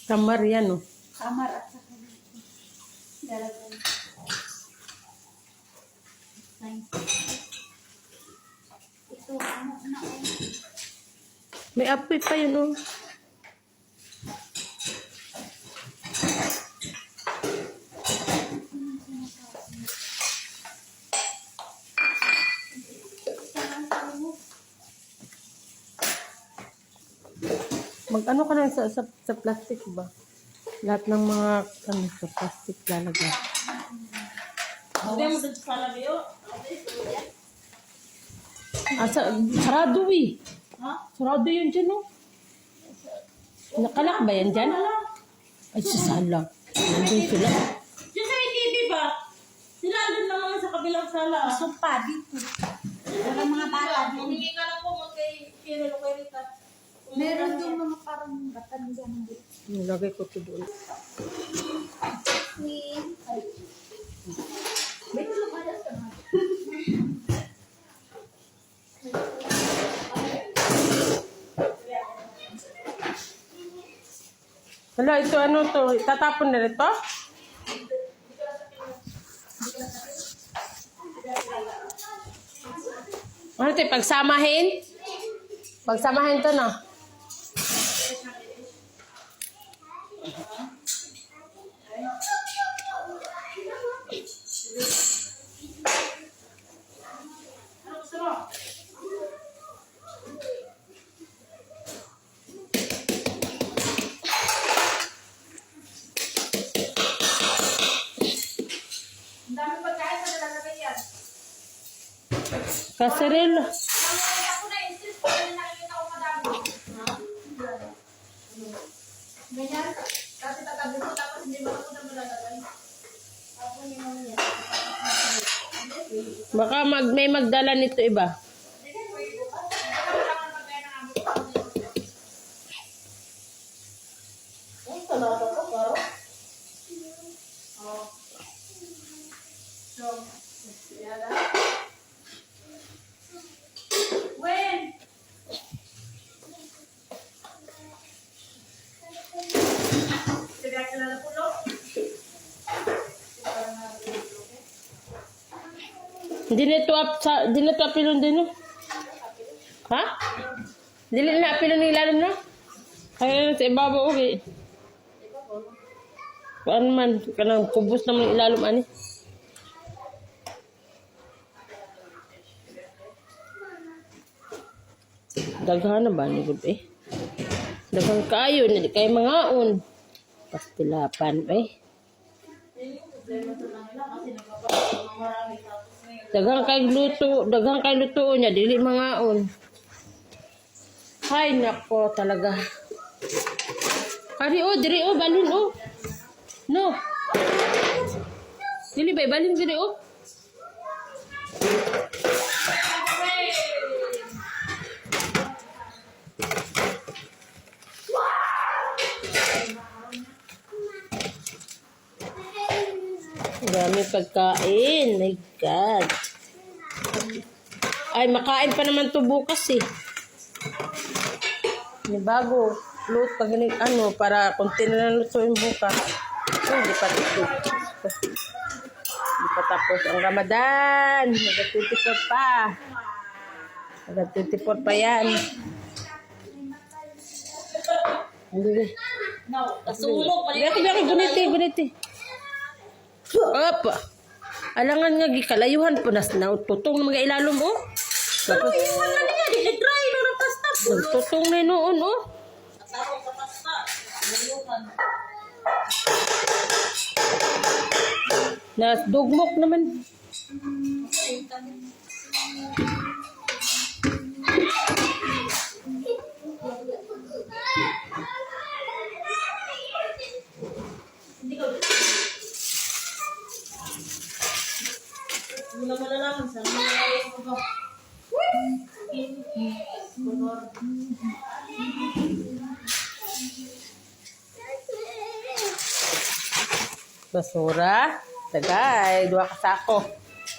Kamar yan, oh. Kamar at saka lalagyan. Ito, ano na oh. May apoy pa yun, oh. Mag-ano ka lang sa plastic ba? Lahat ng mga ano sa plastic lalagyan. Hindi mo dito sa labiyo? Sarado eh. Ha? Sarado yun dyan, oh. Nakalak ba yan dyan? Ay, sasala. Nandun sila. Diyan sa TV ba? Sila doon lang naman sa kabilang sala. Sumpa dito. Wala mga bata dito. Humingi ka lang po kay Kiro kay Rita. Meron doon mga parang batan dyan. Nilagay ko ito doon. Hala, ito ano to? Itatapon na ito? Ano ito? Pagsamahin? Pagsamahin to na. Kasiril. Ganyan, kasi tatabi ko tapos hindi mo ako na malalagay. Baka may magdala nito iba. Ay, talaga ko, baro. Oh. So, yada. When? Tidak kilala pulo. Hindi na ito apilon din, no? Ha? Dili na apilon ng ilalim, no? Kaya sa ibabaw, okay. Kuan man, kanang kubos naman ng ilalim, ani. Daghan na ba ni gud eh? Daghang kayo, hindi kayo mangaon. Pastilapan, eh. Daghang kay luto niya, dili mangaon. Hay nako talaga. Kari diri balon oh. No. Dili ba balon diri oh. Dami pagkain. My God. Ay, makain pa naman to bukas eh. May bago. Loot pag ano, para konti na lang lutuin bukas. Hindi pa tapos. Hindi pa tapos ang Ramadan. Mag-24 pa. Mag-24 pa yan. Hindi. Kasulog. Gati, guniti. Opa. Alangan nga gikalayuhan po nas na tutong ng mga ilalom oh. Pero iwan na niya, dili-dry no ng pasta. Tutong na noon oh. Asarong sa pasta. Layuhan. Nas dugmok naman. Hindi ko malalaman sa mga ko ba. Basura. Tagay, 2 kasako.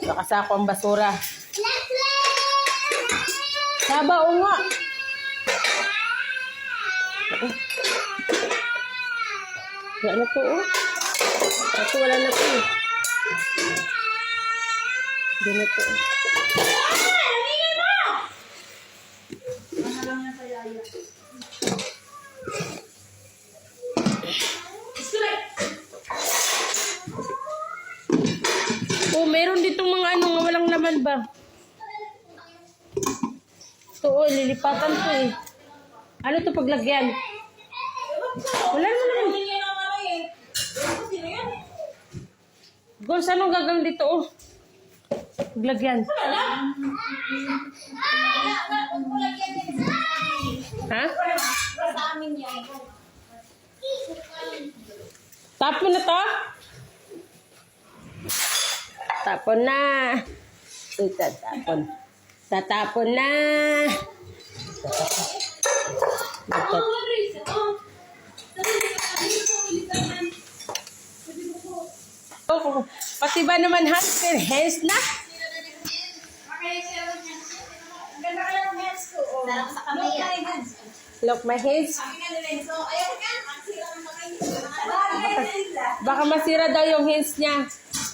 2 kasako ang basura. Saba o nga. Wala na po, oh. Ako wala na po. Hindi na po. Oh, meron ditong mga ano nga walang laman ba? Ito, oh, lilipatan to eh. Ano to paglagyan? Wala naman naman. Gos, anong gagawin dito, oh? Paglagyan. Ha? Tapon na to? Tapon na. Ito, tapon. Tatapon na. Oh, pati ba naman hamster? Hens na? Look, my hands. Baka masira daw yung hands niya.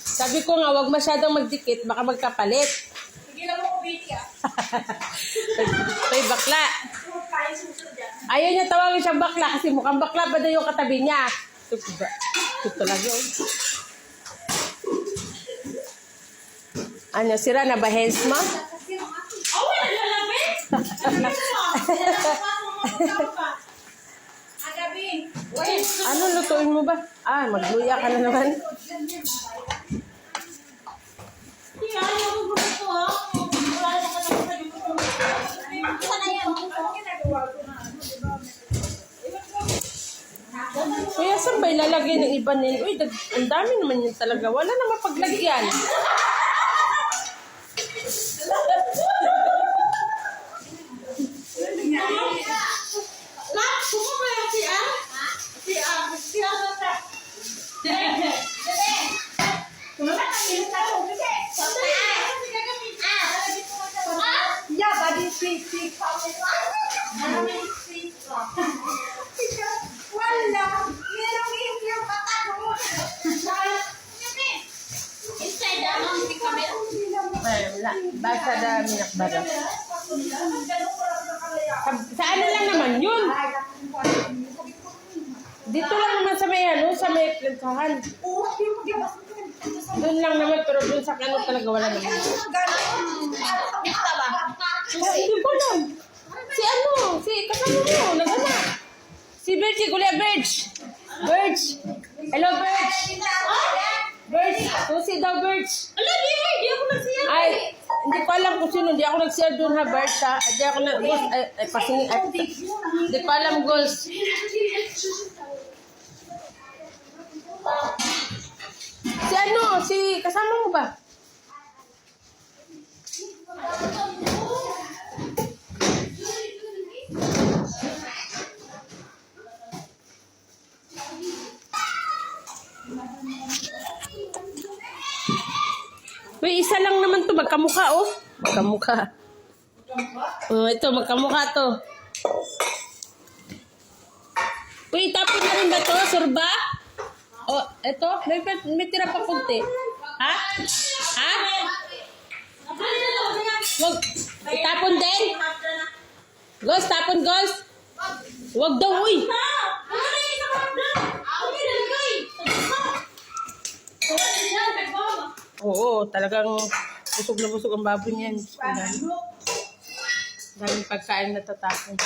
Sabi ko nga, wag masyadong magdikit. Baka magkapalit. Toy bakla. Ayaw niya tawagin siyang bakla kasi mukhang bakla pa daw yung katabi niya. Ito talaga. Ano, sira na ba hands mo? Ano lutuin mo ba? Ah, magluya ka na naman. Kuya, saan ba ilalagay ng iba nila? Uy, ang dami naman yun talaga. Wala na mapaglagyan. Wala. Basta dami nakbara. Sa ano lang naman yun? Dito lang naman sa may ano, sa may plansahan. Doon lang naman, pero doon sa kano talaga wala naman. Hindi ko lang. Si ano, si kasama mo, nagana. Si Birch, Kuya Birch. Birch. Hello, Birch. Birch, susi daw, Birch. Di ako nagsiya. Ay, hindi ko alam kung sino. Hindi ako nag-share doon ha, Birch ha. Hindi ako nag-goals. Ay, pasingi. Hindi ko alam, goals. Si ano, si kasama mo ba? Uy, isa lang naman to, magkamukha oh. Magkamukha. Ito, magkamukha to. Uy, tapon na rin ba to, surba? Oh, ito, may tira pa kunti. Ha? Ha? Wag, itapon din? Ghost, tapon, Ghost. Wag daw, uy. Oo, talagang busog na busog ang baboy niyan. Daming pagkain na tatapon.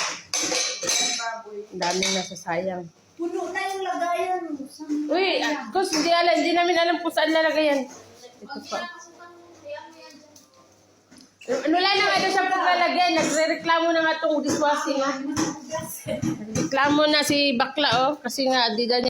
Daming nasasayang. Puno na yung lagayan. Uy, Ghost, hindi namin alam kung saan lalagayan. Ito pa. Wala na nga daw siya paglalagyan. Nagre-reklamo na nga itong dishwashing. Nagreklamo na si Bakla, oh. Kasi nga, di daw niya